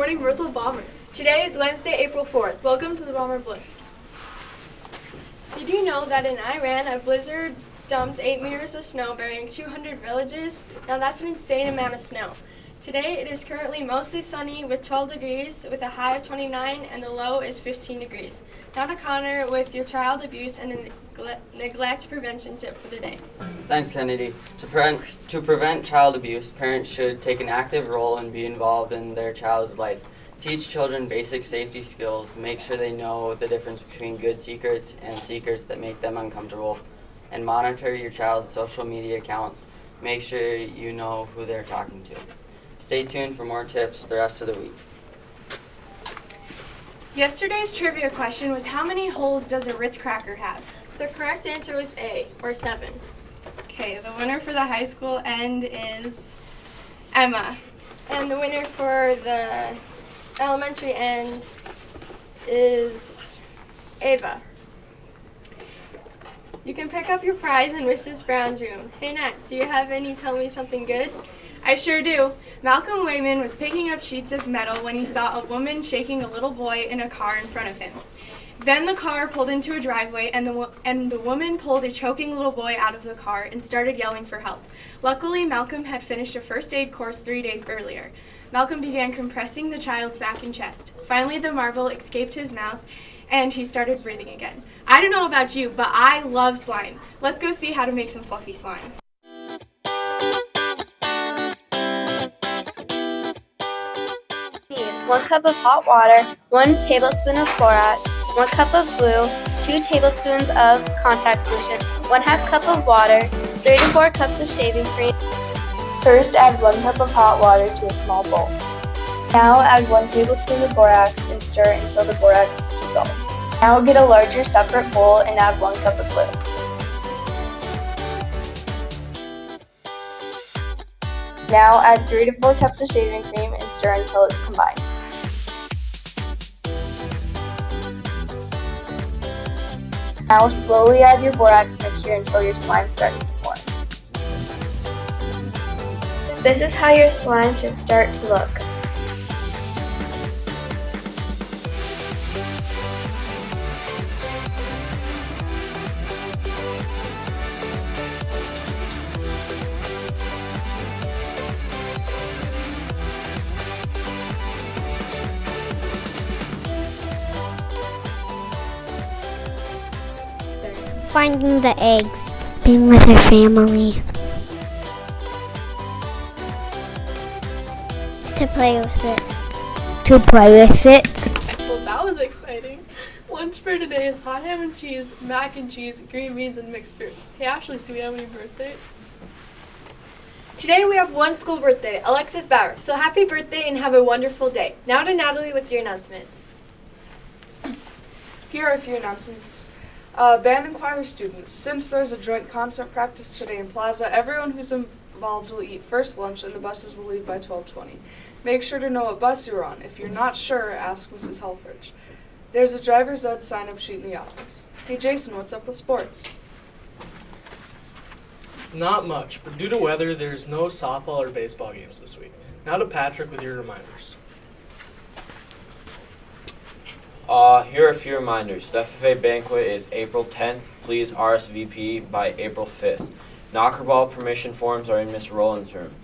morning, Berthold Bombers. Today is Wednesday, April 4th. Welcome to the Bomber Blitz. Did you know that in Iran, a blizzard dumped 8 meters of snow, burying 200 villages? Now that's an insane amount of snow. Today, it is currently mostly sunny with 12 degrees, with a high of 29, and the low is 15 degrees. Now to Connor with your child abuse and neglect prevention tip for the day. Thanks, Kennedy. To prevent child abuse, parents should take an active role and be involved in their child's life. Teach children basic safety skills. Make sure they know the difference between good secrets and secrets that make them uncomfortable. And monitor your child's social media accounts. Make sure you know who they're talking to. Stay tuned for more tips the rest of the week. Yesterday's trivia question was, how many holes does a Ritz cracker have? The correct answer was A, or 7. Okay, the winner for the high school end is Emma. And the winner for the elementary end is Ava. You can pick up your prize in Mrs. Brown's room. Hey Nat, do you have any tell me something good? I sure do. Malcolm Wayman was picking up sheets of metal when he saw a woman shaking a little boy in a car in front of him. Then the car pulled into a driveway, and the woman pulled a choking little boy out of the car and started yelling for help. Luckily, Malcolm had finished a first aid course 3 days earlier. Malcolm began compressing the child's back and chest. Finally, the marble escaped his mouth, and he started breathing again. I don't know about you, but I love slime. Let's go see how to make some fluffy slime. 1 cup of hot water, 1 tablespoon of borax, 1 cup of glue, 2 tablespoons of contact solution, 1/2 cup of water, 3 to 4 cups of shaving cream. First, add 1 cup of hot water to a small bowl. Now add 1 tablespoon of borax and stir until the borax is dissolved. Now get a larger separate bowl and add 1 cup of glue. Now add 3 to 4 cups of shaving cream and stir until it's combined. Now slowly add your borax mixture until your slime starts to form. This is how your slime should start to look. Finding the eggs, being with her family, to play with it. Well, that was exciting. Lunch for today is hot ham and cheese, mac and cheese, green beans, and mixed fruit. Hey Ashley, do we have any birthdays? Today we have one school birthday, Alexis Bauer. So happy birthday and have a wonderful day. Now to Natalie with your announcements. Here are a few announcements. Band and choir students, since there's a joint concert practice today in Plaza, everyone who's involved will eat first lunch and the buses will leave by 12:20. Make sure to know what bus you're on. If you're not sure, ask Mrs. Helfrich. There's a driver's ed sign-up sheet in the office. Hey Jason, what's up with sports? Not much, but due to weather, there's no softball or baseball games this week. Now to Patrick with your reminders. Here are a few reminders. The FFA banquet is April 10th. Please RSVP by April 5th. Knockerball permission forms are in Miss Rowland's room.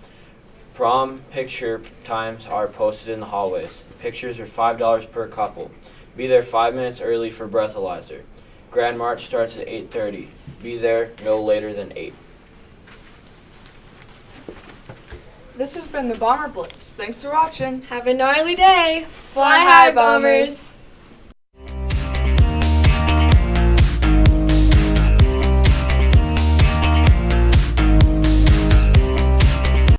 Prom picture times are posted in the hallways. Pictures are $5 per couple. Be there 5 minutes early for breathalyzer. Grand March starts at 8:30. Be there no later than 8. This has been the Bomber Blitz. Thanks for watching. Have a gnarly day. Fly high, Bombers.